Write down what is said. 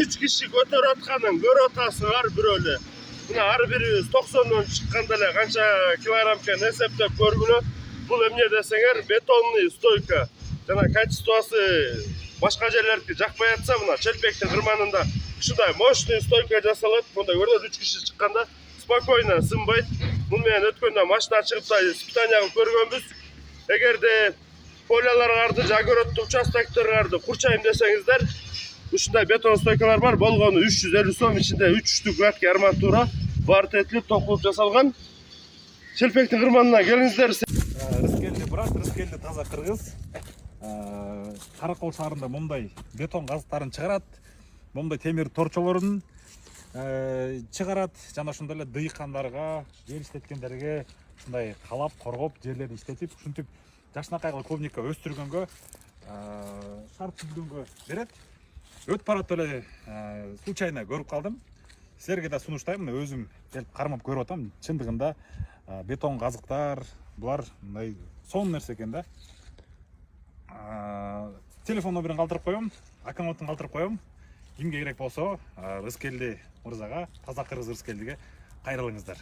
3 kişi götürüp atkanın görüp atasыңар бирөөлө. Мына ар бирибиз 90-дон чыкканда эле канча килограмм экенин эсептеп көргүлө. Бул эмне десеңер, бетонный стойка. Жана качествосы башка жерлердики жакпай атса, мына Челпектин кырманында ушундай мощный стойка жасалат. Мында көрдүңүз 3 киши чыкканда спокойно сынбайт. Бул менен өткөндө машина чыгып да испытания кылып көргөнбүз. Эгерде поляларгарды, огороддук участоктормду курчайм десеңиздер, ушундай бетон стойкалар бар. Болгону 350 сом, ичинде 3 штук гладкий арматура бар этилип, токулуп жасалган. Челпектин кырманына келиңиздер. Рыскелди брат, Рыскелди таза кыргыз. Каракол шаарында момундай бетон газыктарын чыгарат, момундай темир торчолорун чыгарат, жана ошондой эле дыйкандарга, жер иштеткендерге ушундай калап, коргоп, жерлерди иштетип, ушинтип жакшынакай кылып клубника өстүргөнгө, шарт түзгөнгө берет. Өтүп барат эле случайно көрүп калдым. Силерге да сунуштайм, мына өзүм келип кармап көрүп атам. Чындыгында бетон газыктар булар мындай сонун нерсе экен да. Телефон номерин калтырып коем, аккаунтун калтырып коем. Кимге керек болсо, Рыскелди мырзага, таза кыргыз Рыскелдиге кайрылыңыздар.